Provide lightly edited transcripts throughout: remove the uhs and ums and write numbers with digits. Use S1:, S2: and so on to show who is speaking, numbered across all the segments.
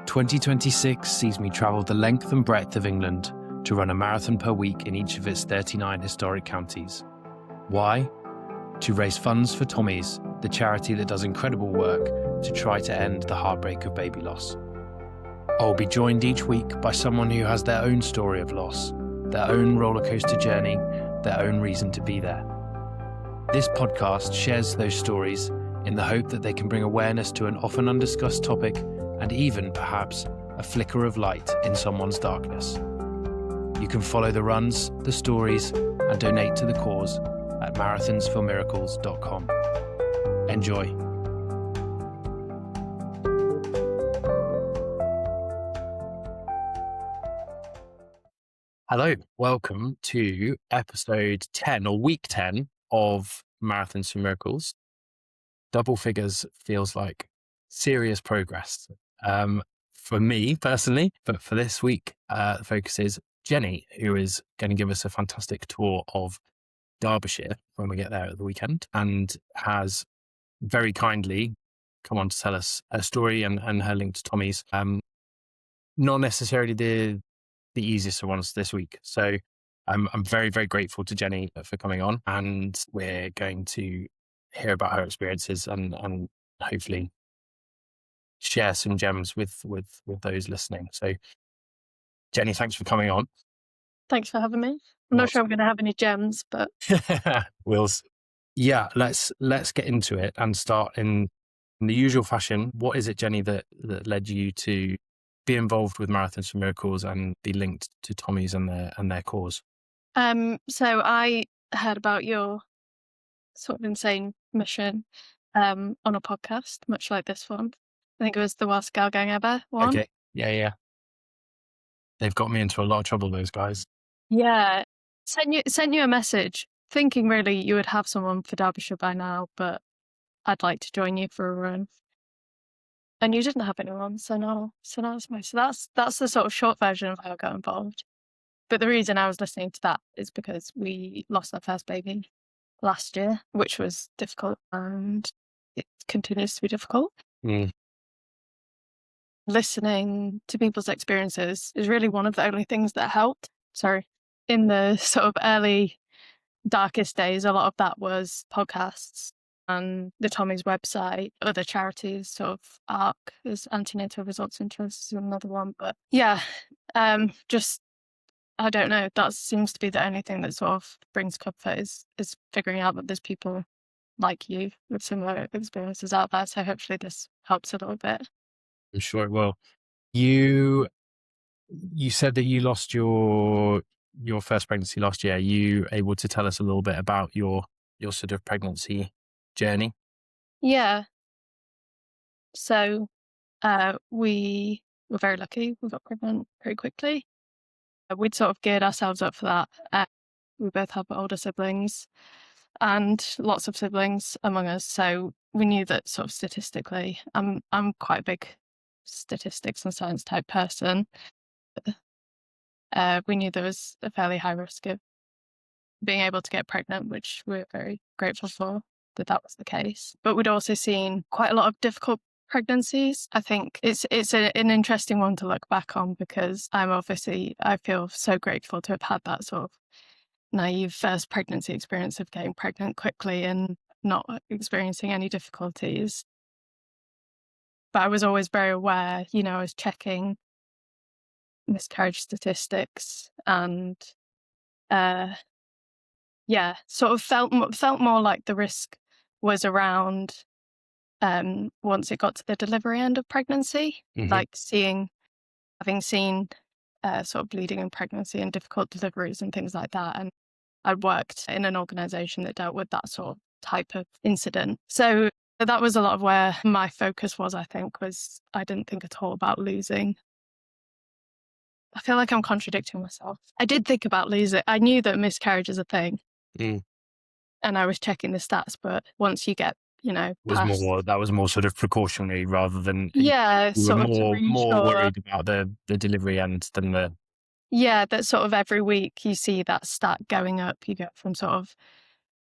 S1: 2026 sees me travel the length and breadth of England to run a marathon per week in each of its 39 historic counties. Why? To raise funds for Tommy's, the charity that does incredible work to try to end the heartbreak of baby loss. I'll be joined each week by someone who has their own story of loss, their own rollercoaster journey, their own reason to be there. This podcast shares those stories in the hope that they can bring awareness to an often undiscussed topic and even, perhaps, a flicker of light in someone's darkness. You can follow the runs, the stories, and donate to the cause at marathonsformiracles.com. Enjoy. Hello, welcome to episode 10 or week 10 of Marathons for Miracles. Double figures feels like serious progress for me personally, but for this week, the focus is Jenny, who is going to give us a fantastic tour of Derbyshire when we get there at the weekend, and has very kindly come on to tell us her story and her link to Tommy's. Not necessarily the easiest of ones this week. So I'm very, very grateful to Jenny for coming on, and we're going to hear about her experiences and hopefully share some gems with those listening. So Jenny, thanks for coming on.
S2: Thanks for having me. I'm not sure I'm going to have any gems, but
S1: let's get into it and start in the usual fashion. What is it, Jenny, that led you to be involved with Marathons for Miracles and be linked to Tommy's and their cause?
S2: So I heard about your sort of insane mission on a podcast, much like this one. I think it was the Worst Girl Gang Ever one.
S1: Okay. Yeah. They've got me into a lot of trouble, those guys.
S2: Yeah. Sent you a message thinking really you would have someone for Derbyshire by now, but I'd like to join you for a run. And you didn't have anyone, so now it's me. So that's the sort of short version of how I got involved. But the reason I was listening to that is because we lost our first baby last year, which was difficult, and it continues to be difficult. Listening to people's experiences is really one of the only things that helped. In the sort of early, darkest days, a lot of that was podcasts and the Tommy's website, other charities, sort of ARC is Antenatal Results Interest is another one. But yeah, just, I don't know, that seems to be the only thing that sort of brings comfort is figuring out that there's people like you with similar experiences out there. So hopefully this helps a little bit.
S1: I'm sure it will. You said that you lost your first pregnancy last year. Are you able to tell us a little bit about your sort of pregnancy journey?
S2: Yeah. So we were very lucky. We got pregnant very quickly. We'd sort of geared ourselves up for that. We both have older siblings and lots of siblings among us. So we knew that sort of statistically, I'm quite a big statistics and science type person. We knew there was a fairly high risk of being able to get pregnant, which we're very grateful for that was the case. But we'd also seen quite a lot of difficult pregnancies. I think it's an interesting one to look back on because I feel so grateful to have had that sort of naive first pregnancy experience of getting pregnant quickly and not experiencing any difficulties. But I was always very aware, I was checking miscarriage statistics and sort of felt more like the risk was around once it got to the delivery end of pregnancy, like having seen sort of bleeding in pregnancy and difficult deliveries and things like that. And I'd worked in an organisation that dealt with that sort of type of incident. So that was a lot of where my focus was, I think, was I didn't think at all about losing. I feel like I'm contradicting myself. I did think about losing. I knew that miscarriage is a thing. And I was checking the stats, but once you get,
S1: that was more sort of precautionary rather than more worried about the delivery end than the.
S2: Yeah, that sort of every week you see that stat going up. You get from sort of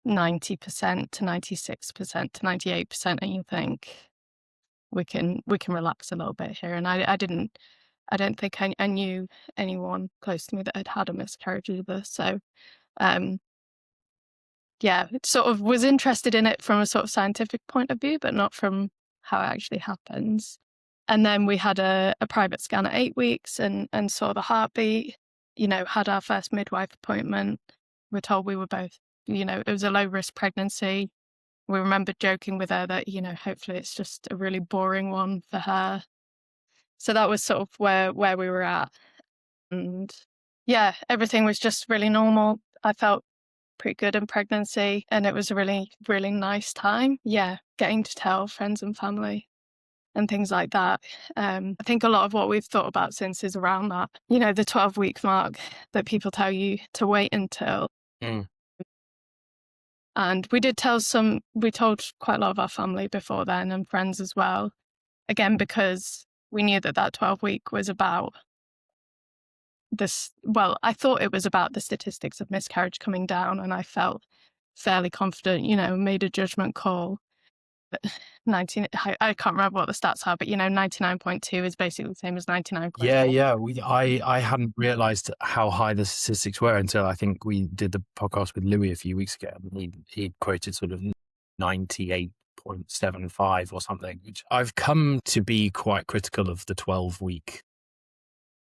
S2: 90% to 96% to 98%, and you think, we can relax a little bit here. And I don't think I knew anyone close to me that had had a miscarriage either. So, yeah, it sort of was interested in it from a sort of scientific point of view, but not from how it actually happens. And then we had a private scan at 8 weeks and saw the heartbeat, had our first midwife appointment. We're told we were both, it was a low risk pregnancy. We remember joking with her that, hopefully it's just a really boring one for her. So that was sort of where we were at. And yeah, everything was just really normal. I felt pretty good in pregnancy, and it was a really, really nice time. Yeah, getting to tell friends and family and things like that. I think a lot of what we've thought about since is around that, the 12-week mark that people tell you to wait until.
S1: Mm.
S2: And we told quite a lot of our family before then and friends as well. Again, because we knew that 12-week was about this. Well, I thought it was about the statistics of miscarriage coming down, and I felt fairly confident, made a judgment call. 19, I can't remember what the stats are, but 99.2 is basically the same as 99.4.
S1: Yeah. I hadn't realized how high the statistics were until I think we did the podcast with Louis a few weeks ago. He quoted sort of 98.75 or something, which I've come to be quite critical of the 12-week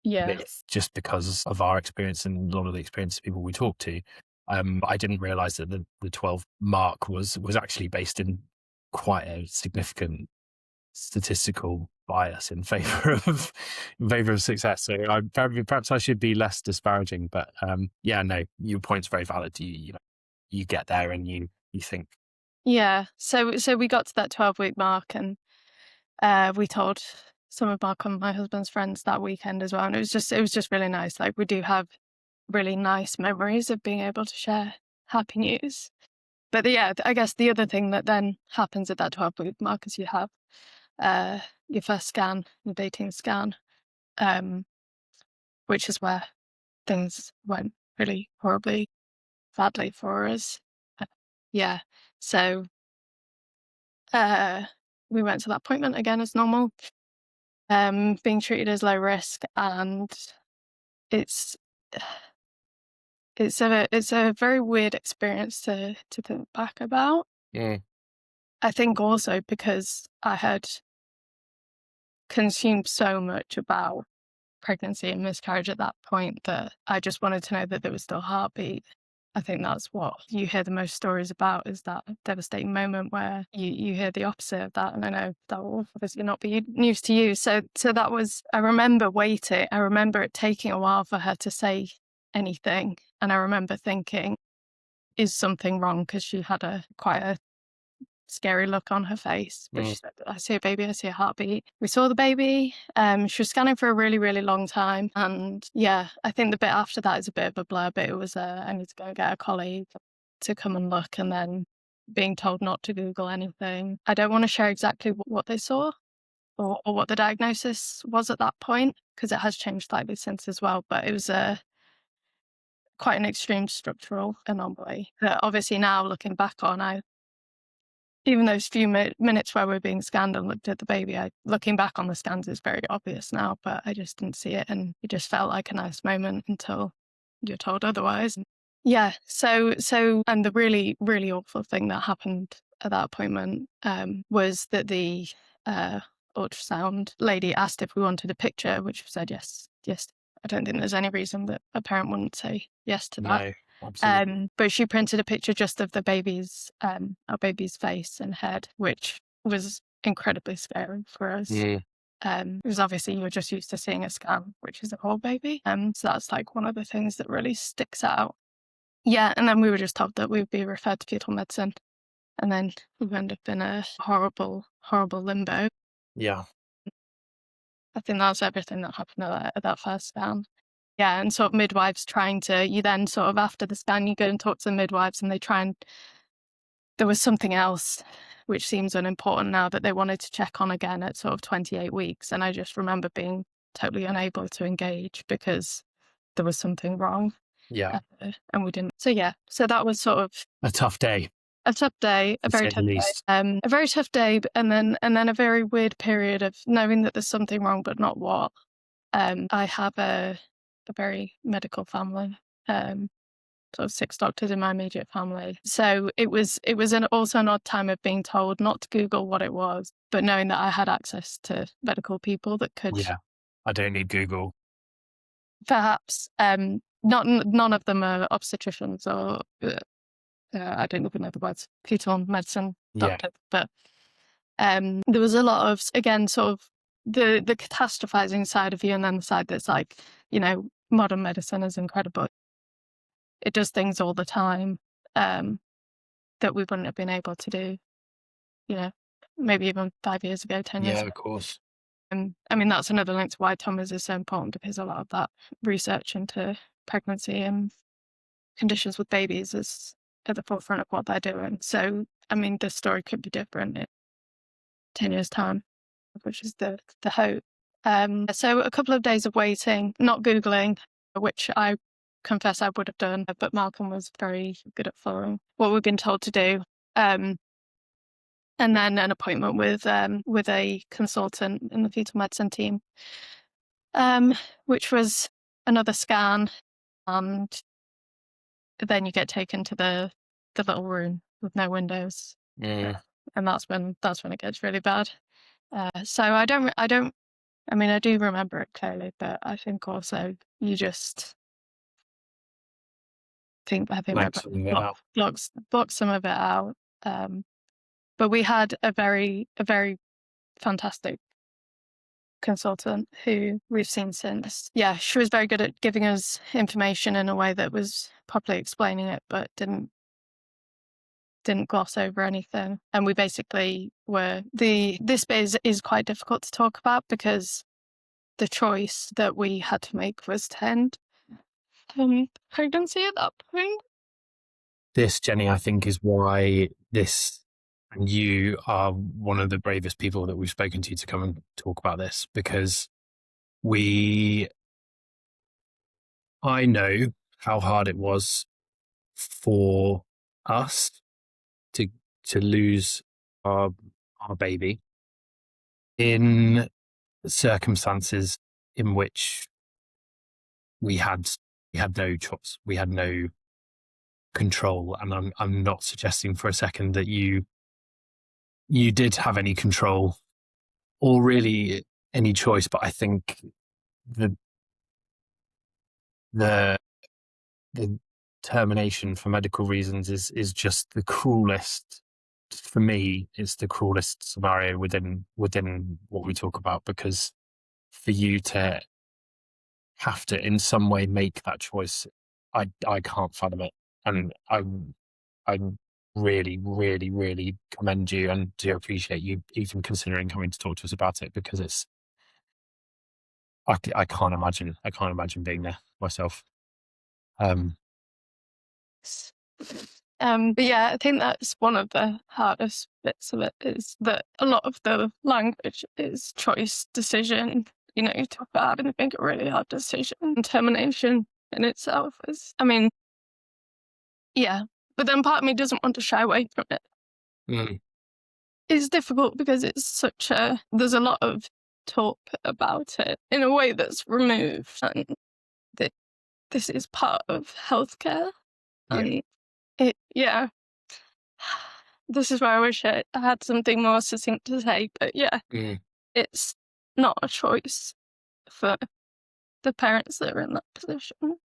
S1: myth, just because of our experience and a lot of the experience of people we talk to. I didn't realize that the 12 mark was actually based in quite a significant statistical bias in favor of success. So perhaps I should be less disparaging, but no, your point's very valid. You get there and you think.
S2: Yeah. So we got to that 12-week mark, and we told some of my husband's friends that weekend as well, and it was just really nice. Like, we do have really nice memories of being able to share happy news. But yeah, I guess the other thing that then happens at that 12-week mark is you have your first scan, your 18th scan, which is where things went really horribly badly for us. Yeah, so we went to that appointment again as normal, being treated as low risk, and it's a very weird experience to think back about.
S1: Yeah.
S2: I think also because I had consumed so much about pregnancy and miscarriage at that point that I just wanted to know that there was still heartbeat. I think that's what you hear the most stories about, is that devastating moment where you hear the opposite of that. And I know that will obviously not be news to you. So that was, I remember waiting. I remember it taking a while for her to say anything. And I remember thinking, is something wrong? Because she had quite a scary look on her face. But she said, I see a baby, I see a heartbeat. We saw the baby. She was scanning for a really, really long time. And yeah, I think the bit after that is a bit of a blur, but it was, I need to go and get a colleague to come and look, and then being told not to Google anything. I don't want to share exactly what they saw or what the diagnosis was at that point, because it has changed slightly since as well. But it was quite an extreme structural anomaly that obviously now looking back on, even those few minutes where we're being scanned and looked at the baby, looking back on the scans is very obvious now, but I just didn't see it, and it just felt like a nice moment until you're told otherwise. Yeah, so and the really, really awful thing that happened at that appointment was that the ultrasound lady asked if we wanted a picture, which we said yes. I don't think there's any reason that a parent wouldn't say yes to that.
S1: No. Absolutely.
S2: But she printed a picture just of the our baby's face and head, which was incredibly scary for us.
S1: Yeah.
S2: Because obviously you're just used to seeing a scan, which is a whole baby. So that's like one of the things that really sticks out. Yeah, and then we were just told that we would be referred to fetal medicine, and then we end up in a horrible, horrible limbo.
S1: Yeah.
S2: I think that's everything that happened at that first scan. Yeah, and sort of midwives you then sort of after the scan, you go and talk to the midwives, and there was something else which seems unimportant now that they wanted to check on again at sort of 28 weeks. And I just remember being totally unable to engage because there was something wrong.
S1: Yeah.
S2: And we didn't. So yeah, so that was sort of
S1: a tough day.
S2: a tough day, a
S1: to
S2: very
S1: say the
S2: tough day.
S1: least.
S2: A very tough day, and then a very weird period of knowing that there's something wrong, but not what. I have a very medical family, sort of 6 doctors in my immediate family. So it was also an odd time of being told not to Google what it was, but knowing that I had access to medical people that could
S1: Yeah, I don't need Google.
S2: perhaps, none of them are obstetricians or I don't even know the words, fetal medicine
S1: Yeah,
S2: doctors, but there was a lot of, again, sort of the catastrophizing side of you, and then the side that's like, modern medicine is incredible. It does things all the time that we wouldn't have been able to do, maybe even 5 years ago, 10 years
S1: yeah,
S2: ago.
S1: of course.
S2: I mean, that's another link to why Thomas is so important, because a lot of that research into pregnancy and conditions with babies is at the forefront of what they're doing. So, I mean, the story could be different in 10 years' time, which is the hope. So a couple of days of waiting, not Googling, which I confess I would have done, but Malcolm was very good at following what we've been told to do. And then an appointment with a consultant in the fetal medicine team, which was another scan, and then you get taken to the little room with no windows,
S1: Mm,
S2: and that's when it gets really bad. So I mean, I do remember it clearly, but I think also you just think I think my
S1: like
S2: brain
S1: something about.
S2: blocks some of it out. But we had a very fantastic consultant who we've seen since. Yeah, she was very good at giving us information in a way that was properly explaining it, but didn't gloss over anything. And we basically this bit is quite difficult to talk about, because the choice that we had to make was to end pregnancy at that point.
S1: This, Jenny, I think is why this and you are one of the bravest people that we've spoken to come and talk about this, because I know how hard it was for us to lose our baby in circumstances in which we had no choice, we had no control. And I'm not suggesting for a second that you did have any control or really any choice, but I think the the the termination for medical reasons is just the cruelest. For me, it's the cruelest scenario within what we talk about, because for you to have to in some way make that choice, I can't fathom it. And I really, really, really commend you and do appreciate you even considering coming to talk to us about it, because I can't imagine being there myself.
S2: But yeah, I think that's one of the hardest bits of it, is that a lot of the language is choice, decision. You talk about having to make a really hard decision. And termination in itself is, I mean, yeah. But then part of me doesn't want to shy away from it.
S1: Mm,
S2: It's difficult because there's a lot of talk about it in a way that's removed, and that this is part of healthcare.
S1: yeah.
S2: And yeah. This is where I wish I had something more succinct to say, but yeah,
S1: Mm,
S2: it's not a choice for the parents that are in that position.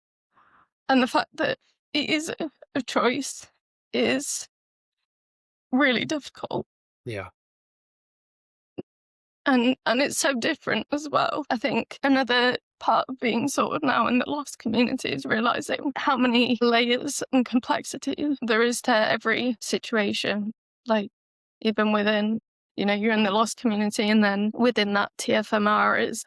S2: And the fact that it is a choice is really difficult.
S1: yeah.
S2: And it's so different as well. I think another part of being sort of now in the lost community is realising how many layers and complexities there is to every situation. Like, even within, you're in the lost community, and then within that, TFMR is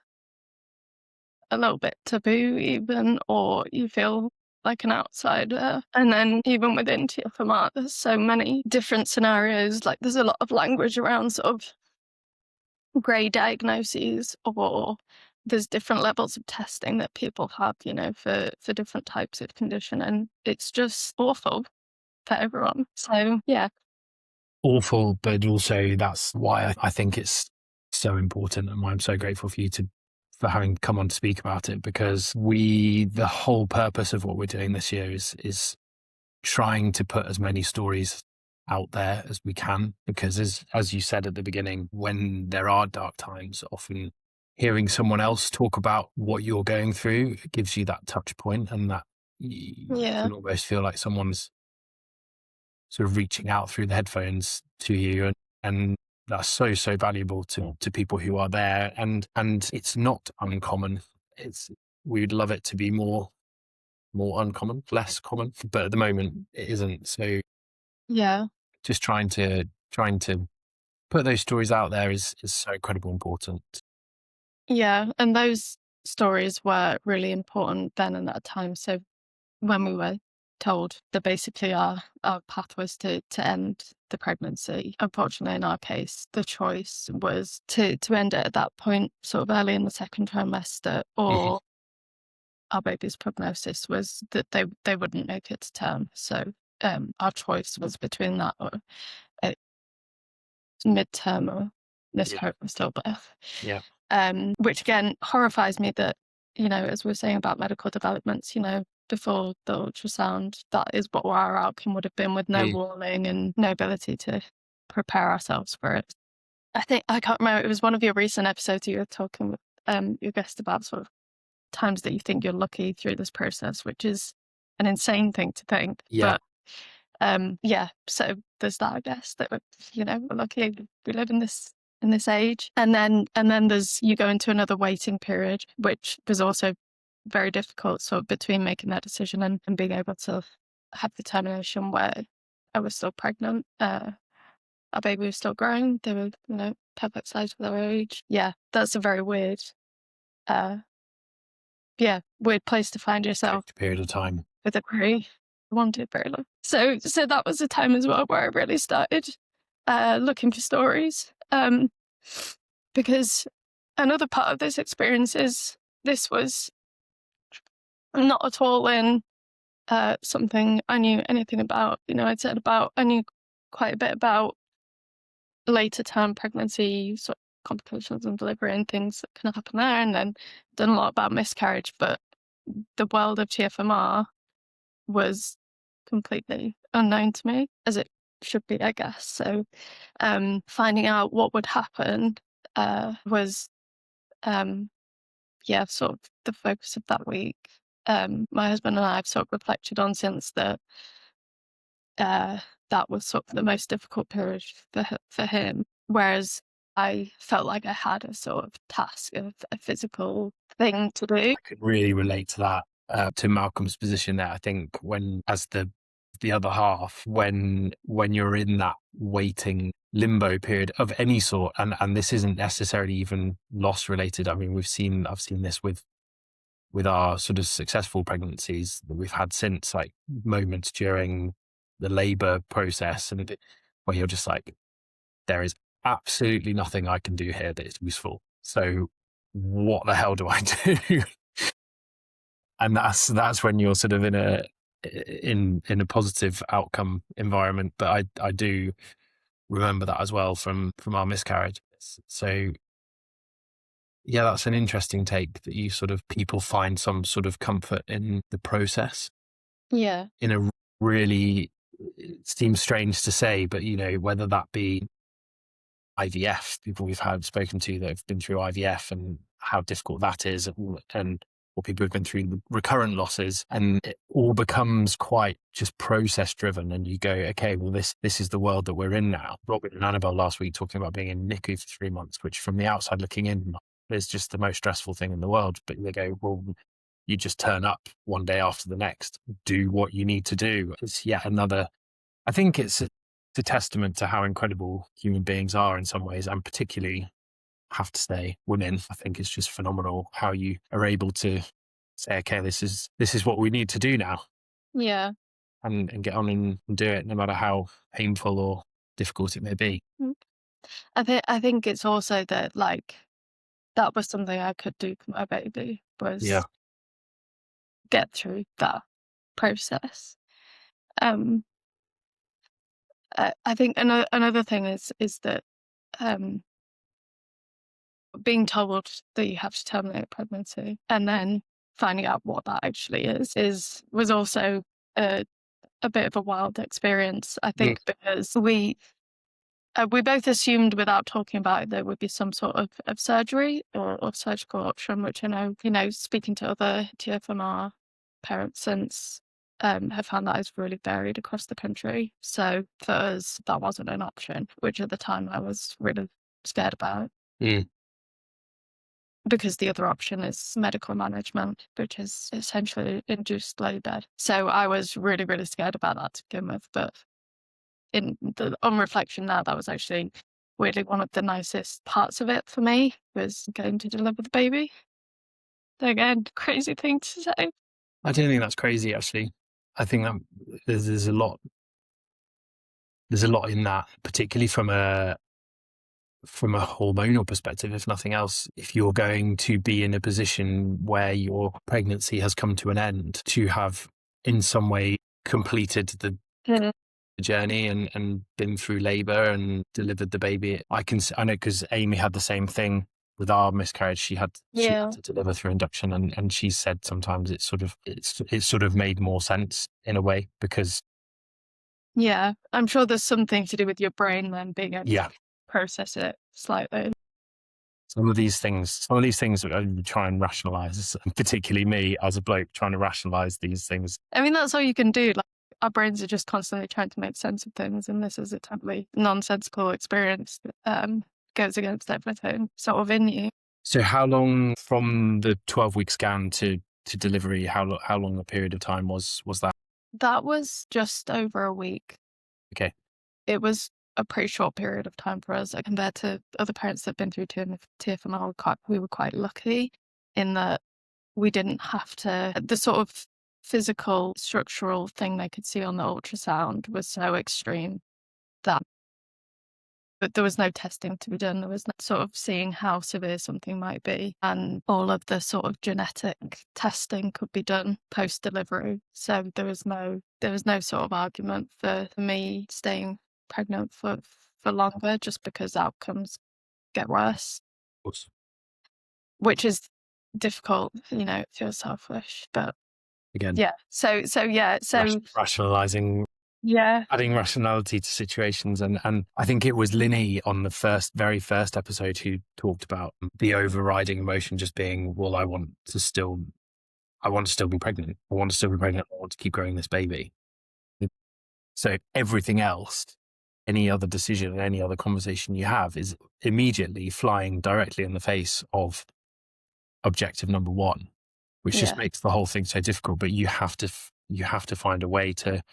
S2: a little bit taboo even, or you feel like an outsider. And then even within TFMR, there's so many different scenarios. Like, there's a lot of language around sort of grey diagnoses, or there's different levels of testing that people have, for different types of condition. And it's just awful for everyone. So, yeah.
S1: awful, but also that's why I think it's so important and why I'm so grateful for you for having come on to speak about it, because the whole purpose of what we're doing this year is trying to put as many stories out there as we can, because as you said at the beginning, when there are dark times, often hearing someone else talk about what you're going through, it gives you that touch point, and that you
S2: Yeah.
S1: can almost feel like someone's sort of reaching out through the headphones to you, and that's so valuable to people who are there, and it's not uncommon. We would love it to be more uncommon, less common, but at the moment it isn't. So
S2: Yeah.
S1: just trying to put those stories out there is so incredibly important.
S2: Yeah. And those stories were really important then and at that time. So when we were told that basically our path was to end the pregnancy, unfortunately in our case, the choice was to end it at that point, sort of early in the second trimester, or our baby's prognosis was that they wouldn't make it to term. So our choice was between that or a midterm or this
S1: Yeah,
S2: hope of stillbirth.
S1: yeah,
S2: Which again horrifies me that, as we were saying about medical developments, before the ultrasound, that is what our outcome would have been, with no
S1: mm,
S2: warning and no ability to prepare ourselves for it. I can't remember, it was one of your recent episodes you were talking with your guest about sort of times that you think you're lucky through this process, which is an insane thing to think.
S1: yeah.
S2: But yeah, so there's that, I guess, that we're lucky we live in this age. And then there's, you go into another waiting period, which was also very difficult, sort of between making that decision and being able to have the termination where I was still pregnant. Our baby was still growing. They were, perfect size for their age. Yeah, that's a very weird, uh, weird place to find yourself
S1: Strict period of time.
S2: with a query. I wanted very long. So that was a time as well where I really started looking for stories. Because another part of this experience is this was not at all in something I knew anything about. I knew quite a bit about later term pregnancy, sort of complications and delivery and things that can happen there, and then done a lot about miscarriage. But the world of TFMR was completely unknown to me, as it should be, I guess. So finding out what would happen was sort of the focus of that week. My husband and I have sort of reflected on since that that was sort of the most difficult period for him, whereas I felt like I had a sort of task, of a physical thing to do.
S1: I could really relate to that, to Malcolm's position there. I think as the other half, when you're in that waiting limbo period of any sort, and this isn't necessarily even loss related. I mean, I've seen this with our sort of successful pregnancies that we've had since, like moments during the labor process, and where you're just like, there is absolutely nothing I can do here that is useful. So what the hell do I do? And that's when you're sort of in a positive outcome environment. But I do remember that as well from our miscarriage. So yeah, that's an interesting take, that you sort of, people find some sort of comfort in the process
S2: Yeah.
S1: in a really, it seems strange to say, but whether that be IVF, people we've had spoken to that have been through IVF and how difficult that is, or people who've been through recurrent losses, and it all becomes quite just process driven. And you go, okay, well, this is the world that we're in now. Robin and Annabelle last week talking about being in NICU for 3 months, which from the outside looking in is just the most stressful thing in the world. But they go, well, you just turn up one day after the next, do what you need to do. It's yet another, I think it's a testament to how incredible human beings are in some ways, and particularly, have to say, women. I think it's just phenomenal how you are able to say, okay, this is what we need to do now,
S2: Yeah.
S1: and get on and do it, no matter how painful or difficult it may be.
S2: Mm. I think it's also that, like, that was something I could do for my baby,
S1: Yeah.
S2: was get through that process. Um I think another thing is that being told that you have to terminate pregnancy and then finding out what that actually was also a bit of a wild experience. I think because we both assumed without talking about it there would be some sort of surgery or surgical option, which I know, speaking to other TFMR parents since, have found that is really varied across the country. So for us, that wasn't an option, which at the time I was really scared about.
S1: Mm.
S2: Because the other option is medical management, which is essentially induced labour. So I was really, really scared about that to begin with. But on reflection now, that was actually weirdly one of the nicest parts of it for me, was getting to deliver the baby. Again, crazy thing to say.
S1: I don't think that's crazy, actually. I think that there's a lot in that, particularly from a hormonal perspective, if nothing else. If you're going to be in a position where your pregnancy has come to an end, to have in some way completed the journey and been through labor and delivered the baby. I know, because Amy had the same thing with our miscarriage. She had to deliver through induction, and she said sometimes it sort of made more sense in a way, because
S2: I'm sure there's something to do with your brain then being able to process it slightly.
S1: Some of these things I try and rationalize, particularly me as a bloke trying to rationalize these things.
S2: I mean, that's all you can do. Like, our brains are just constantly trying to make sense of things, and this is a totally nonsensical experience that goes against everything sort of in you.
S1: So how long from the 12-week scan to delivery, how long a period of time was that?
S2: That was just over a week.
S1: Okay.
S2: It was a pretty short period of time for us compared to other parents that have been through TFMR. We were quite lucky in that we didn't have to, the sort of physical structural thing they could see on the ultrasound was so extreme that but there was no testing to be done. There was no sort of seeing how severe something might be, and all of the sort of genetic testing could be done post-delivery. So there was no sort of argument for me staying pregnant for longer, just because outcomes get worse.
S1: Of course.
S2: Which is difficult, it feels selfish, but
S1: Again, rationalizing, adding rationality to situations. And I think it was Linny on the very first episode who talked about the overriding emotion just being, well, I want to still be pregnant. I want to keep growing this baby. So everything else, any other decision, any other conversation you have, is immediately flying directly in the face of objective number one, which just makes the whole thing so difficult. But you have to find a way to,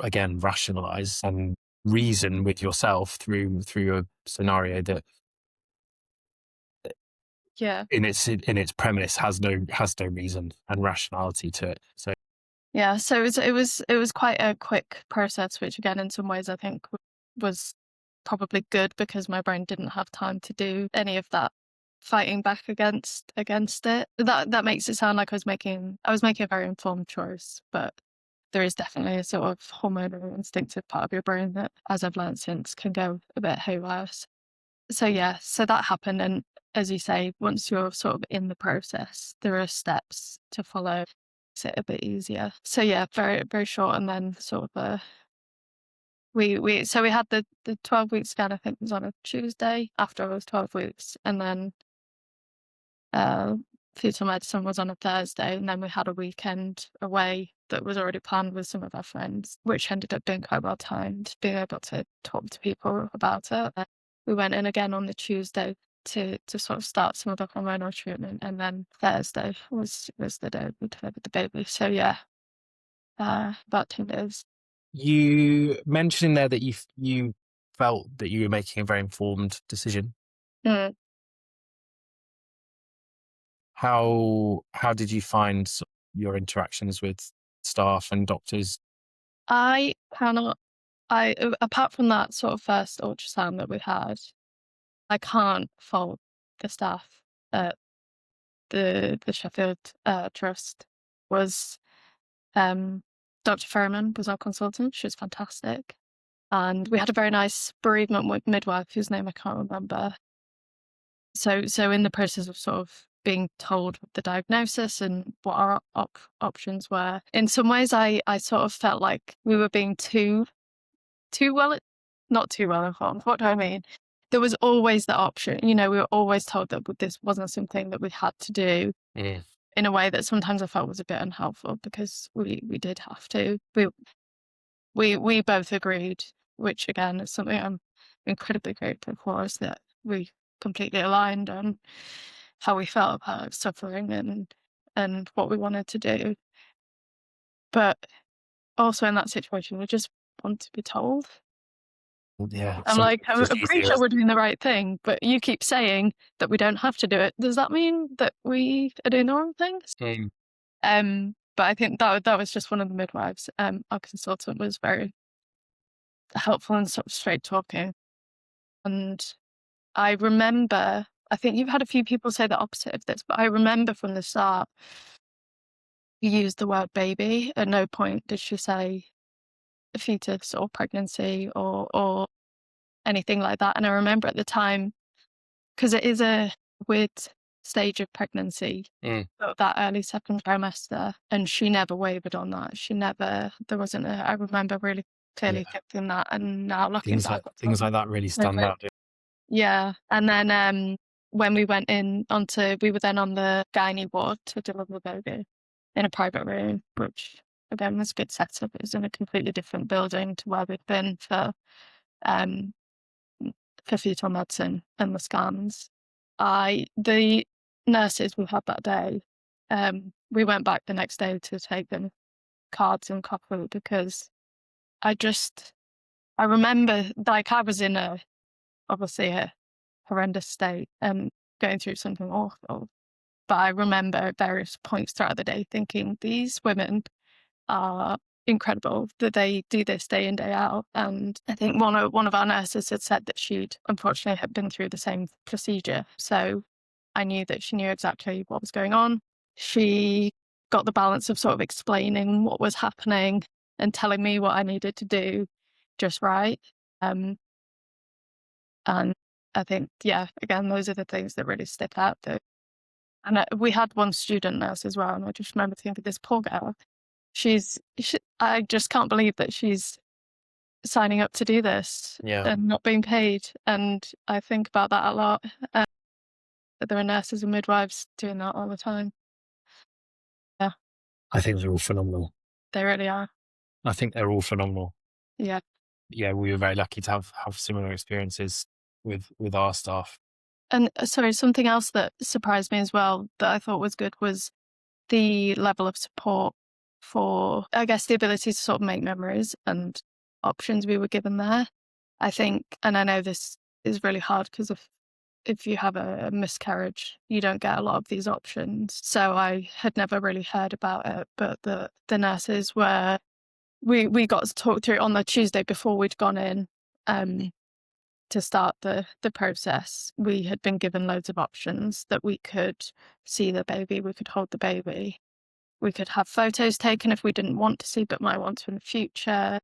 S1: again, rationalize and reason with yourself through a scenario that, in its premise, has no reason and rationality to it. So
S2: so it was quite a quick process, which again, in some ways, I think was probably good, because my brain didn't have time to do any of that fighting back against it. That makes it sound like I was making a very informed choice, but there is definitely a sort of hormonal instinctive part of your brain that, as I've learned since, can go a bit haywire. So that happened, and as you say, once you're sort of in the process, there are steps to follow. Makes it a bit easier. So very, very short, and then sort of we had the 12-week scan. I think was on a Tuesday after I was 12 weeks, and then fetal medicine was on a Thursday, and then we had a weekend away that was already planned with some of our friends, which ended up being quite well timed, being able to talk to people about it. We went in again on the Tuesday to sort of start some of the hormonal treatment, and then Thursday was the day we delivered the baby. So about 2 days.
S1: you mentioned in there that you felt that you were making a very informed decision.
S2: Mm.
S1: How did you find your interactions with staff and doctors?
S2: I cannot. Apart from that sort of first ultrasound that we had, I can't fault the staff at the Sheffield Trust. Was Dr. Ferriman was our consultant. She was fantastic. And we had a very nice bereavement midwife whose name I can't remember. So in the process of sort of being told the diagnosis and what our options were, in some ways I sort of felt like we were being not too well informed. What do I mean? There was always the option, we were always told that this wasn't something that we had to do in a way that sometimes I felt was a bit unhelpful, because we did have to. We both agreed, which again is something I'm incredibly grateful for, is that we completely aligned on how we felt about suffering and what we wanted to do. But also in that situation, we just want to be told.
S1: Yeah.
S2: I'm like, I'm pretty sure we're doing the right thing, but you keep saying that we don't have to do it. Does that mean that we are doing the wrong things? But I think that was just one of the midwives. Our consultant was very helpful and sort of straight talking. And I remember, I think you've had a few people say the opposite of this, but I remember from the start, you used the word baby. At no point did she say fetus or pregnancy or anything like that. And I remember at the time, because it is a weird stage of pregnancy, that early second trimester, and she never wavered on that. There wasn't I remember really clearly thinking that, and now looking back.
S1: Things like that really stand out.
S2: Yeah. And then when we went we were then on the gynae ward to deliver the baby in a private room, which again was a good setup. It was in a completely different building to where we'd been for fetal medicine and the scans. The nurses we had that day, we went back the next day to take them cards and coffee, because I remember, like, I was in obviously a horrendous state and going through something awful. But I remember at various points throughout the day thinking, these women are incredible, that they do this day in, day out. And I think one of our nurses had said that she'd unfortunately had been through the same procedure. So I knew that she knew exactly what was going on. She got the balance of sort of explaining what was happening and telling me what I needed to do just right. And I think, again, those are the things that really stick out. And we had one student nurse as well, and I just remember thinking, this poor girl, I just can't believe that she's signing up to do this and not being paid. And I think about that a lot. That there are nurses and midwives doing that all the time. Yeah.
S1: I think they're all phenomenal.
S2: They really are.
S1: I think they're all phenomenal.
S2: Yeah.
S1: Yeah, we were very lucky to have similar experiences with our staff.
S2: And sorry, something else that surprised me as well that I thought was good was the level of support for, I guess, the ability to sort of make memories and options we were given there. I think, and I know this is really hard, because if you have a miscarriage, you don't get a lot of these options. So I had never really heard about it, but the nurses we got to talk through it on the Tuesday before we'd gone in to start the process. We had been given loads of options, that we could see the baby, we could hold the baby, we could have photos taken if we didn't want to see but might want to in the future.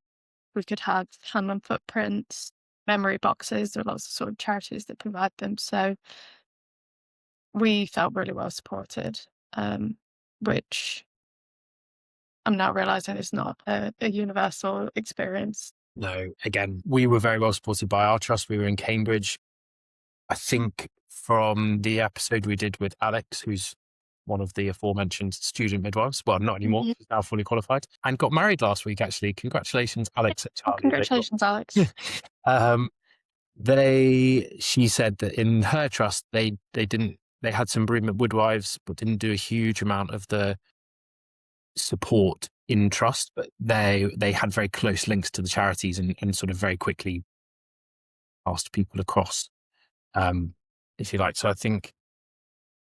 S2: We could have hand and footprints, memory boxes. There are lots of sort of charities that provide them. So we felt really well supported, which I'm now realising is not a universal experience.
S1: No, again, we were very well supported by our trust. We were in Cambridge. I think from the episode we did with Alex, who's one of the aforementioned student midwives, well, not anymore, she's now fully qualified, and got married last week, actually. Congratulations, Alex.
S2: Congratulations, Alex.
S1: She said that in her trust, they had some bereavement midwives, but didn't do a huge amount of the support in trust, but they had very close links to the charities and sort of very quickly passed people across, if you like. So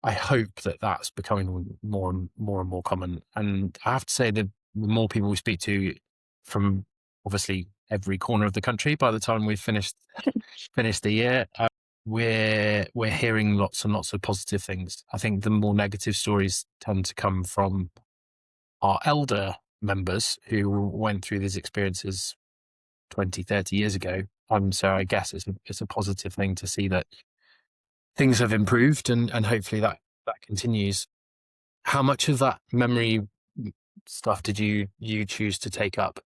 S1: I hope that that's becoming more and more common. And I have to say that the more people we speak to from obviously every corner of the country, by the time we've finished the year, we're hearing lots and lots of positive things. I think the more negative stories tend to come from our elder members who went through these experiences 20, 30 years ago. So I guess it's a positive thing to see that things have improved, and hopefully that continues. How much of that memory stuff did you choose to take up?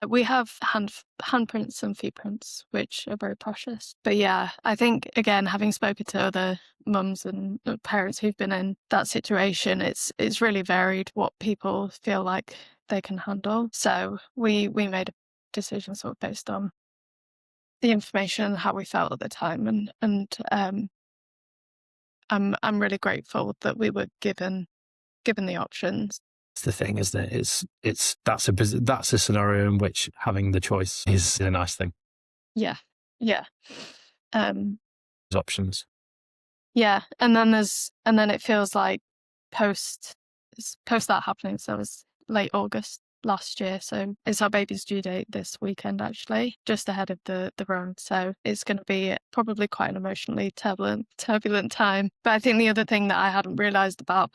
S2: We have handprints and footprints, which are very precious. But yeah, I think, again, having spoken to other mums and parents who've been in that situation, it's really varied what people feel like they can handle. So we made a decision sort of based on the information and how we felt at the time, and I'm really grateful that we were given the options.
S1: It's the thing, isn't it? That's a scenario in which having the choice is a nice thing.
S2: Yeah, yeah.
S1: There's options.
S2: Yeah, and then it feels like post that happening. So it was late August last year. So it's our baby's due date this weekend, actually, just ahead of the run. So it's going to be probably quite an emotionally turbulent time. But I think the other thing that I hadn't realised about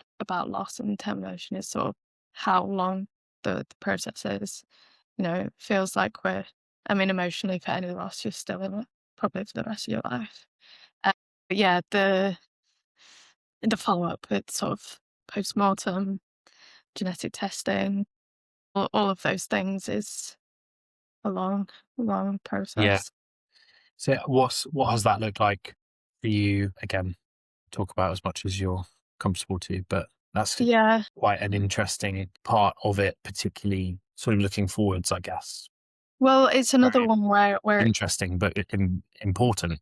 S2: loss and termination is sort of how long the process is. It feels like emotionally for any loss, you're still in it probably for the rest of your life. But yeah, the follow-up with sort of post-mortem, genetic testing, all of those things is a long process.
S1: Yeah. So what has that looked like for you? Again, talk about as much as you're comfortable to, but that's quite an interesting part of it, particularly sort of looking forwards, I guess.
S2: Well, it's another one where
S1: interesting, but important.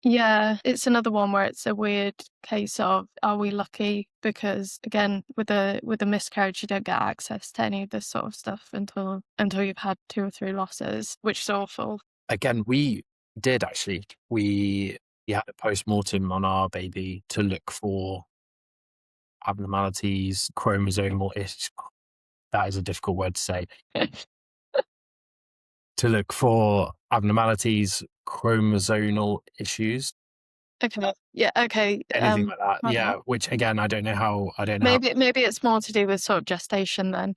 S2: Yeah, it's another one where it's a weird case of, are we lucky? Because again, with a miscarriage, you don't get access to any of this sort of stuff until you've had 2 or 3 losses, which is awful.
S1: Again, we did actually. We had a post-mortem on our baby to look for abnormalities, chromosomal issues. That is a difficult word to say. To look for abnormalities, chromosomal issues.
S2: Okay. Yeah. Okay.
S1: Anything like that. Yeah. Which again, I don't know how.
S2: Maybe it's more to do with sort of gestation then.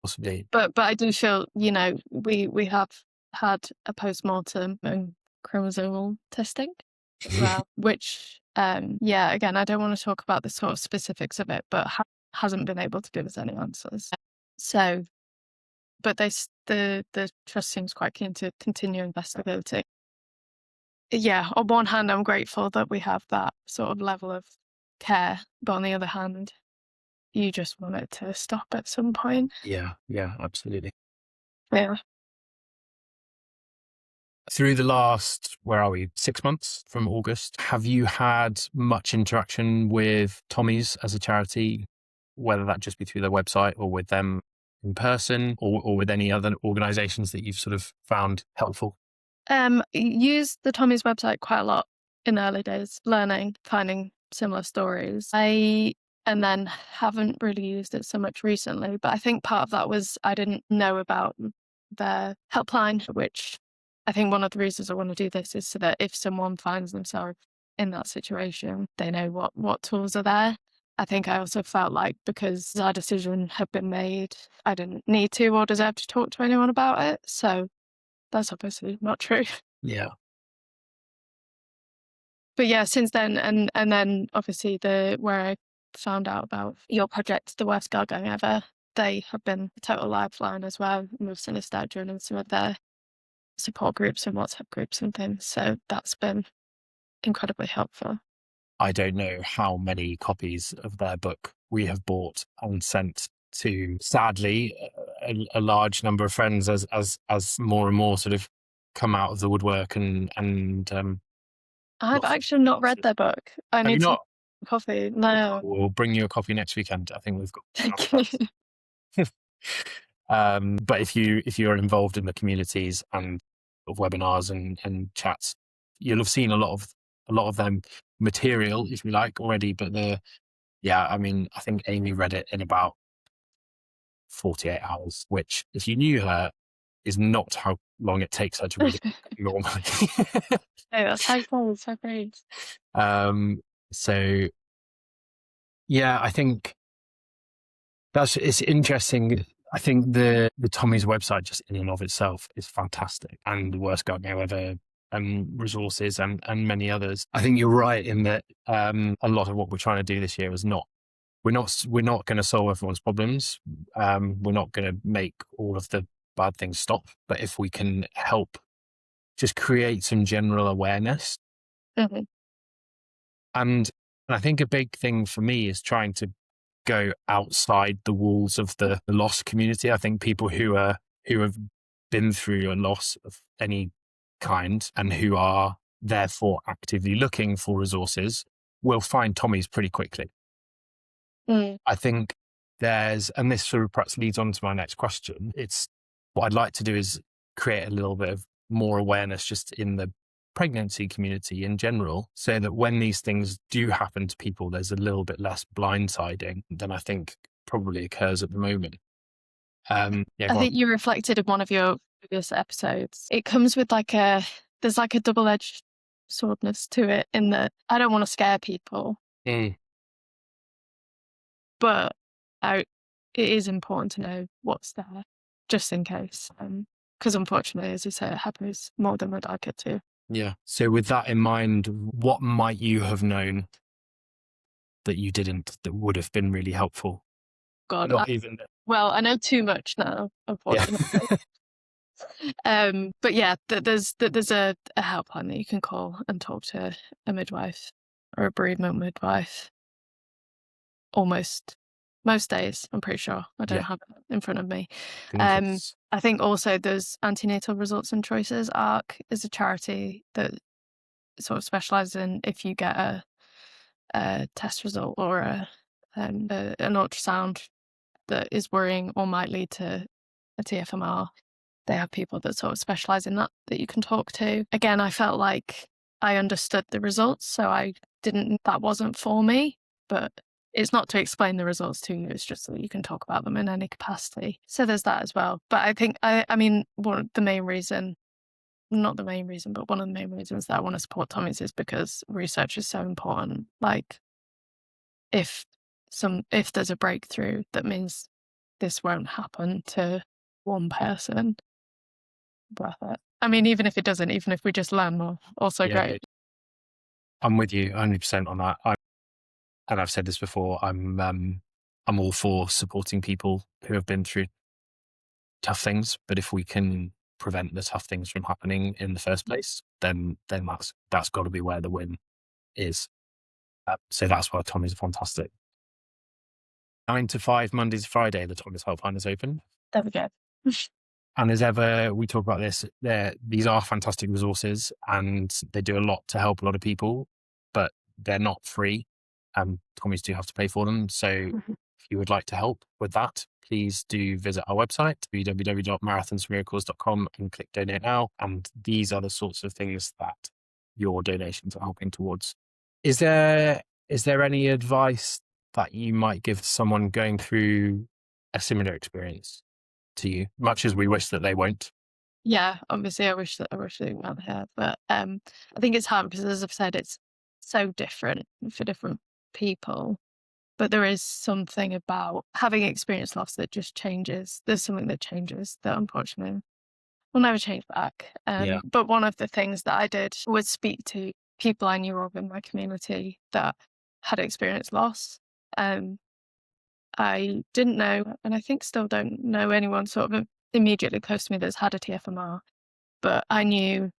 S1: Possibly.
S2: But I do feel, we have had a post-mortem and chromosomal testing as well, which, yeah, again, I don't want to talk about the sort of specifics of it, but hasn't been able to give us any answers. So, but the trust seems quite keen to continue investigating. Yeah, on one hand, I'm grateful that we have that sort of level of care, but on the other hand, you just want it to stop at some point.
S1: Yeah, absolutely.
S2: Yeah.
S1: Through the last, 6 months from August, have you had much interaction with Tommy's as a charity, whether that just be through their website or with them in person, or with any other organisations that you've sort of found helpful?
S2: Used the Tommy's website quite a lot in the early days, finding similar stories. And then haven't really used it so much recently, but I think part of that was I didn't know about their helpline, which I think one of the reasons I want to do this is so that if someone finds themselves in that situation, they know what tools are there. I think I also felt like because our decision had been made, I didn't need to or deserve to talk to anyone about it. So that's obviously not true.
S1: Yeah.
S2: But yeah, since then, and then obviously where I found out about your project, The Worst Girl Gang Ever, they have been a total lifeline as well. We've seen us out joining some of their support groups and WhatsApp groups and things. So that's been incredibly helpful.
S1: I don't know how many copies of their book we have bought and sent to, sadly, a large number of friends as more and more sort of come out of the woodwork and
S2: I've actually not read their book. I need to copy. No.
S1: We'll bring you a copy next weekend. I think we've got.
S2: Thank you.
S1: But if you're involved in the communities and of webinars and chats, you'll have seen a lot of them material, if you like, already. But I think Amy read it in about 48 hours, which, if you knew her, is not how long it takes her to read it normally.
S2: Hey, that's high praise. High praise.
S1: So yeah, I think it's interesting I think the Tommy's website just in and of itself is fantastic, and the Worst Gardener Ever resources and many others. I think you're right in that a lot of what we're trying to do this year is we're not going to solve everyone's problems. We're not going to make all of the bad things stop, but if we can help just create some general awareness.
S2: Mm-hmm.
S1: And I think a big thing for me is trying to go outside the walls of the loss community. I think people who have been through a loss of any kind and who are therefore actively looking for resources will find Tommy's pretty quickly. I think and this sort of perhaps leads on to my next question. What I'd like to do is create a little bit of more awareness just in the pregnancy community in general, so that when these things do happen to people, there's a little bit less blindsiding than I think probably occurs at the moment.
S2: I think you reflected in one of your previous episodes. It comes with there's like a double-edged swordness to it, in that I don't want to scare people. But it is important to know what's there, just in case. Because unfortunately, as you say, it happens more than we'd like it to.
S1: Yeah. So with that in mind, what might you have known that you didn't, that would have been really helpful?
S2: God,
S1: Well,
S2: I know too much now, unfortunately.
S1: Yeah.
S2: But yeah, there's a helpline that you can call and talk to a midwife or a bereavement midwife. Most days, I'm pretty sure. I don't have it in front of me. I think also there's Antenatal Results and Choices. ARC is a charity that sort of specialises in, if you get a test result or an ultrasound that is worrying or might lead to a TFMR, they have people that sort of specialise in that you can talk to. Again, I felt like I understood the results, so that wasn't for me, but it's not to explain the results to you, it's just so that you can talk about them in any capacity. So there's that as well. But I think, one of the main reasons that I want to support Tommy's is because research is so important. Like, if there's a breakthrough that means this won't happen to one person, worth it. I mean, even if it doesn't, even if we just learn more, also great.
S1: I'm with you 100% on that. And I've said this before, I'm all for supporting people who have been through tough things, but if we can prevent the tough things from happening in the first place, then that's got to be where the win is. So that's why Tommy's fantastic. 9 to 5, Monday to Friday, the Tommy's helpline is open.
S2: There we go.
S1: And we talk about this, these are fantastic resources and they do a lot to help a lot of people, but they're not free. Tommy's do have to pay for them. So if you would like to help with that, please do visit our website, www.marathonsmiracles.com, and click donate now. And these are the sorts of things that your donations are helping towards. Is there any advice that you might give someone going through a similar experience to you, much as we wish that they won't?
S2: Yeah, obviously I wish they weren't here, but I think it's hard because, as I've said, it's so different for different people. But there is something about having experienced loss that just changes. There's something that changes that unfortunately will never change back. But one of the things that I did was speak to people I knew of in my community that had experienced loss. I didn't know, and I think still don't know, anyone sort of immediately close to me that's had a TFMR, but I knew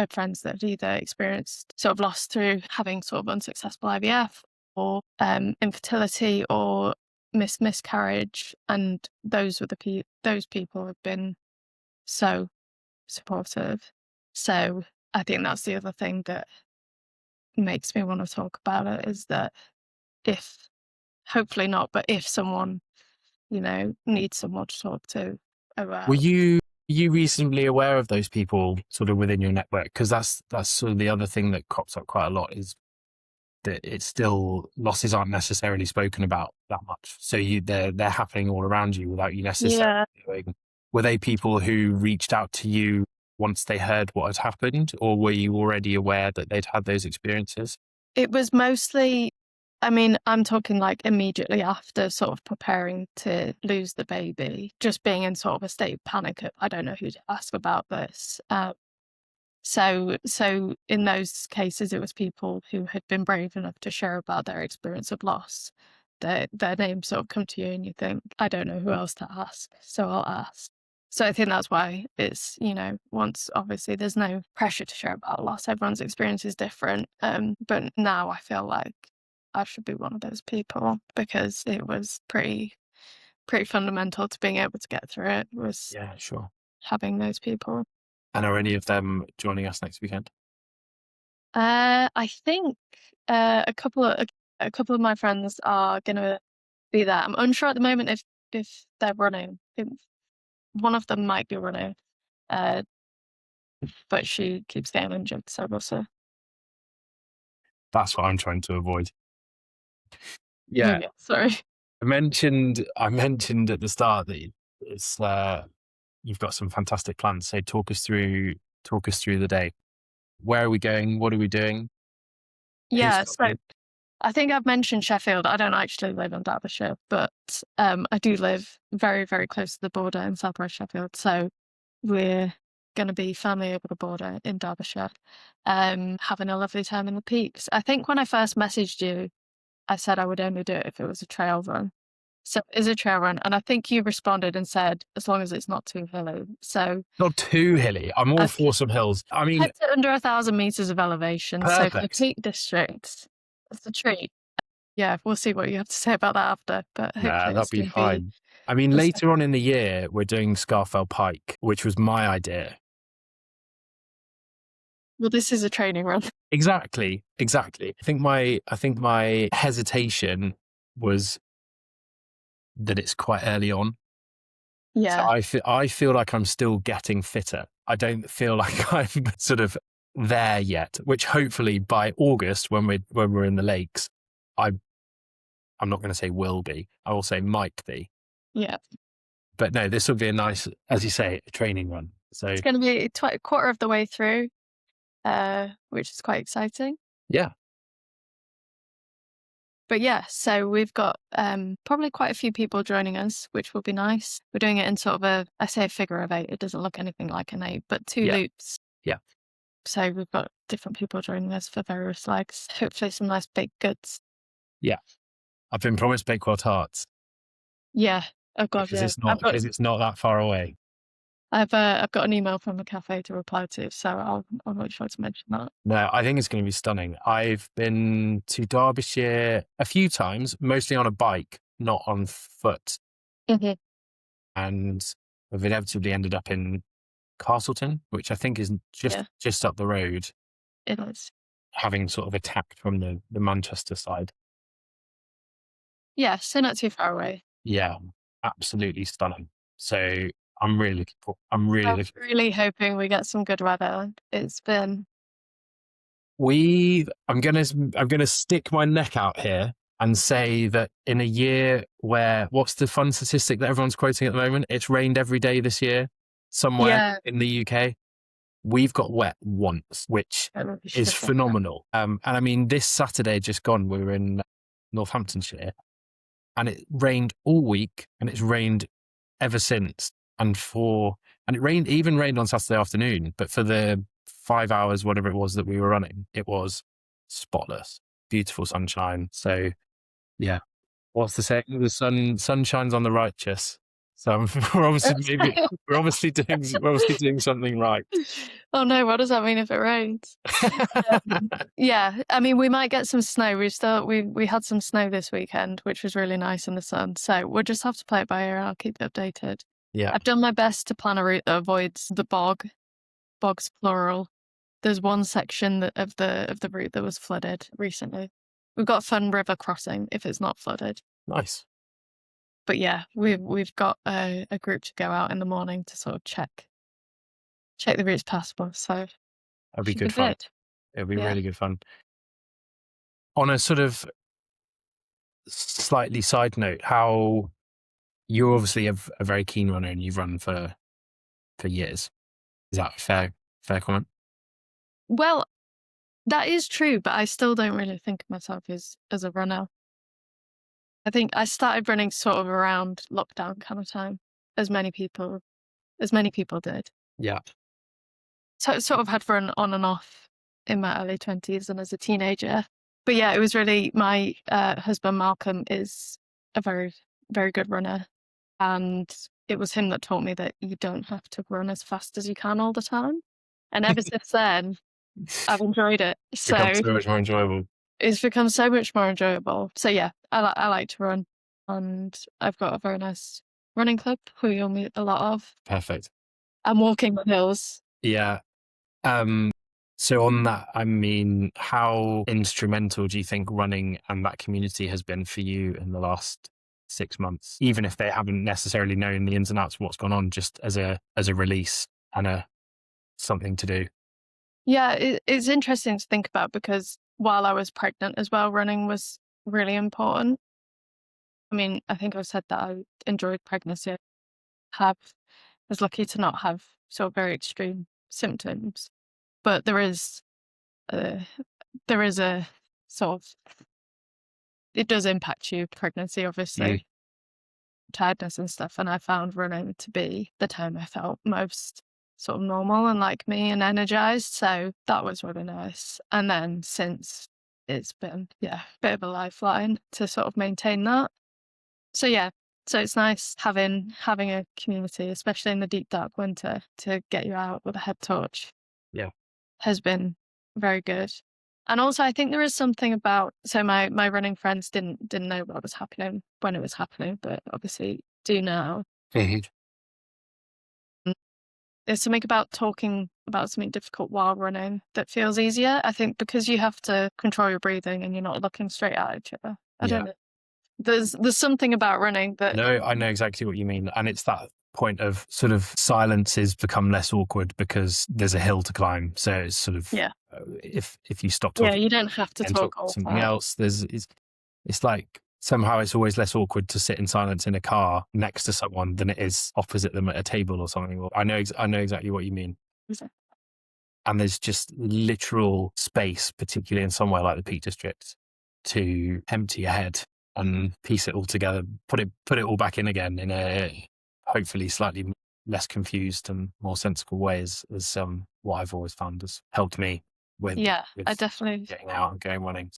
S2: friends that had either experienced sort of loss through having sort of unsuccessful IVF or infertility or miscarriage, and those people have been so supportive. So I think that's the other thing that makes me want to talk about it, is that hopefully not, but if someone, needs someone to talk to about.
S1: Were you reasonably aware of those people sort of within your network? Because that's sort of the other thing that crops up quite a lot, is that it's still, losses aren't necessarily spoken about that much. So they're happening all around you without you necessarily knowing. Were they people who reached out to you once they heard what had happened, or were you already aware that they'd had those experiences?
S2: It was mostly I mean, I'm talking like immediately after sort of preparing to lose the baby, just being in sort of a state of panic of, I don't know who to ask about this. So in those cases, it was people who had been brave enough to share about their experience of loss. Their names sort of come to you and you think, I don't know who else to ask, so I'll ask. So I think that's why it's, once obviously there's no pressure to share about loss, everyone's experience is different. But now I feel like I should be one of those people because it was pretty fundamental to being able to get through it, was
S1: Yeah, sure.
S2: having those people.
S1: And are any of them joining us next weekend?
S2: I think a couple of my friends are gonna be there. I'm unsure at the moment if they're running. I think one of them might be running, but she keeps getting injured, so we'll see.
S1: That's what I'm trying to avoid.
S2: Yeah,
S1: Yeah.
S2: sorry.
S1: I mentioned at the start that it's you've got some fantastic plans. So talk us through the day. Where are we going? What are we doing?
S2: Yeah, so I think I've mentioned Sheffield. I don't actually live in Derbyshire, but I do live very, very close to the border in South West Sheffield. So we're going to be family over the border in Derbyshire, having a lovely time in the peaks. I think when I first messaged you, I said I would only do it if it was a trail run. So it is a trail run. And I think you responded and said, as long as it's not too hilly. So
S1: not too hilly. I'm all for some hills. I mean,
S2: head to under 1,000 meters of elevation.
S1: perfect.
S2: So for the Peak District, it's a treat. Yeah, we'll see what you have to say about that after. But hopefully
S1: that'll be fine. I mean, later on in the year, we're doing Scarfell Pike, which was my idea.
S2: Well, this is a training run.
S1: Exactly. I think my hesitation was that it's quite early on.
S2: Yeah.
S1: So I feel like I'm still getting fitter. I don't feel like I'm sort of there yet, which hopefully by August when we're in the lakes, I'm not going to say will be. I will say might be.
S2: Yeah.
S1: But no, this will be a nice, as you say, a training run. So
S2: it's going to be a quarter of the way through, which is quite exciting.
S1: Yeah.
S2: But yeah, so we've got probably quite a few people joining us, which will be nice. We're doing it in sort of I say a figure of 8. It doesn't look anything like an 8, but 2 loops.
S1: Yeah.
S2: So we've got different people joining us for various legs. Hopefully some nice baked goods.
S1: Yeah. I've been promised Bakewell tarts.
S2: Yeah. Oh God,
S1: because
S2: yeah.
S1: it's not that far away.
S2: I've got an email from a cafe to reply to, so I'll make sure to mention that.
S1: No, I think it's going to be stunning. I've been to Derbyshire a few times, mostly on a bike, not on foot.
S2: Mm-hmm.
S1: And I've inevitably ended up in Castleton, which I think is just up the road.
S2: It is.
S1: Having sort of attacked from the Manchester side.
S2: Yeah, so not too far away.
S1: Yeah, absolutely stunning. So I'm really
S2: hoping we get some good weather. It's been.
S1: I'm gonna stick my neck out here and say that in a year where, what's the fun statistic that everyone's quoting at the moment? It's rained every day this year somewhere in the UK. We've got wet once, which is phenomenal. And I mean, this Saturday just gone, we were in Northamptonshire and it rained all week and it's rained ever since. And it even rained on Saturday afternoon, but for the 5 hours, whatever it was that we were running, it was spotless, beautiful sunshine. So yeah, what's the saying? The sun shines on the righteous. So we're obviously doing something right.
S2: Oh no, what does that mean if it rains? Yeah, I mean, we might get some snow. We had some snow this weekend, which was really nice in the sun. So we'll just have to play it by ear. I'll keep you updated.
S1: Yeah,
S2: I've done my best to plan a route that avoids the bogs plural. There's one section of the route that was flooded recently. We've got a fun river crossing if it's not flooded.
S1: Nice.
S2: But yeah, we've got a group to go out in the morning to sort of check the routes passable. So
S1: that'd be good fun. It'll be really good fun. On a sort of slightly side note, how you're obviously a very keen runner and you've run for years. Is that a fair comment?
S2: Well, That is true, but I still don't really think of myself as a runner. I think I started running sort of around lockdown kind of time, as many people did.
S1: Yeah.
S2: So sort of had run on and off in my early 20s and as a teenager. But yeah, it was really my husband Malcolm is a very, very good runner. And it was him that taught me that you don't have to run as fast as you can all the time. And ever since then, I've enjoyed it.
S1: Becomes
S2: So
S1: so much more enjoyable.
S2: it's become so much more enjoyable. So yeah, I like to run, and I've got a very nice running club who you'll meet a lot of.
S1: Perfect.
S2: I'm walking the hills.
S1: Yeah. So on that, I mean, how instrumental do you think running and that community has been for you in the last 6 months, even if they haven't necessarily known the ins and outs of what's gone on, just as a release and a something to do?
S2: Yeah, it's interesting to think about because while I was pregnant as well, running was really important. I mean, I think I've said that I enjoyed pregnancy. Have was lucky to not have sort of very extreme symptoms, but uh, there is a sort of it does impact you, pregnancy,
S1: Mm.
S2: obviously, tiredness and stuff. And I found running to be the time I felt most sort of normal and like me and energized. So that was really nice. And then since it's been, yeah, a bit of a lifeline to sort of maintain that. So yeah, so it's nice having a community, especially in the deep dark winter, to get you out with a head torch
S1: Yeah.
S2: has been very good. And also I think there is something about so my running friends didn't know what was happening when it was happening, but obviously do now.
S1: Mhm.
S2: Mm, There's something about talking about something difficult while running that feels easier. I think because you have to control your breathing and you're not looking straight at each other. I
S1: Yeah.
S2: don't know. There's something about running that
S1: No, I know exactly what you mean. And it's that point of sort of silences become less awkward because there's a hill to climb. So it's sort of,
S2: yeah.
S1: if you stop
S2: Yeah,
S1: talking
S2: you don't have to
S1: and talk
S2: talk
S1: about
S2: all the
S1: something
S2: time.
S1: else, it's like somehow it's always less awkward to sit in silence in a car next to someone than it is opposite them at a table or something. Well, I know exactly what you mean.
S2: Exactly.
S1: And there's just literal space, particularly in somewhere like the Peak District, to empty your head and piece it all together, put it all back in again in a hopefully slightly less confused and more sensible way is what I've always found has helped me with
S2: Yeah, I
S1: with
S2: definitely
S1: getting out and going running.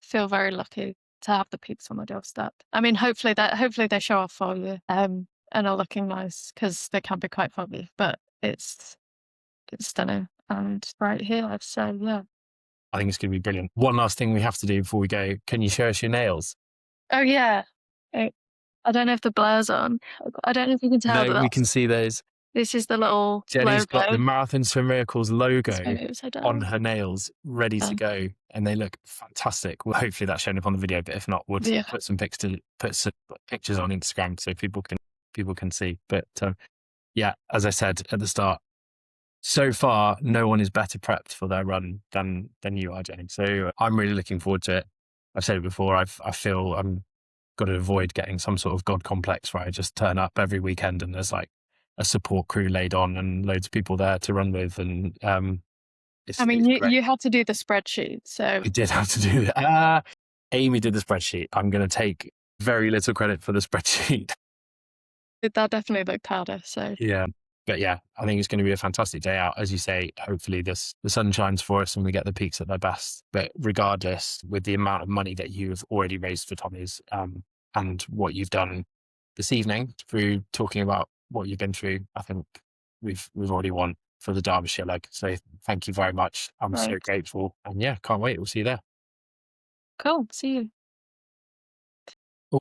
S2: feel very lucky to have the peaks on my doorstep. I mean, hopefully they show off for you, and are looking nice because they can be quite foggy, but it's stunning and bright here. So yeah.
S1: I think it's going to be brilliant. One last thing we have to do before we go. Can you show us your nails?
S2: Oh yeah. I I don't know if the blur's on. I don't know if you can tell
S1: No,
S2: that
S1: we can see those.
S2: this is the little
S1: Jenny's got the
S2: logo.
S1: Marathons for Miracles
S2: It's
S1: logo
S2: maybe upside
S1: on
S2: down.
S1: her nails, ready to go, and they look fantastic. Well, hopefully that's shown up on the video, but if not, we'll
S2: Yeah.
S1: put some pictures on Instagram so people can see. But yeah, as I said at the start, so far no one is better prepped for their run than you are, Jenny. So I'm really looking forward to it. I've said it before. I feel I'm got to avoid getting some sort of God complex where I just turn up every weekend and there's like a support crew laid on and loads of people there to run with. And
S2: I mean,
S1: it's great.
S2: you had to do the spreadsheet, so
S1: We did have to do that. Amy did the spreadsheet. I'm going to take very little credit for the spreadsheet.
S2: that definitely looked harder. So
S1: Yeah. But yeah, I think it's going to be a fantastic day out. As you say, hopefully the sun shines for us and we get the peaks at their best. But regardless, with the amount of money that you've already raised for Tommy's and what you've done this evening through talking about what you've been through, I think we've already won for the Derbyshire leg. So thank you very much. I'm so
S2: right,
S1: grateful. And yeah, can't wait. We'll see you there.
S2: cool. See you.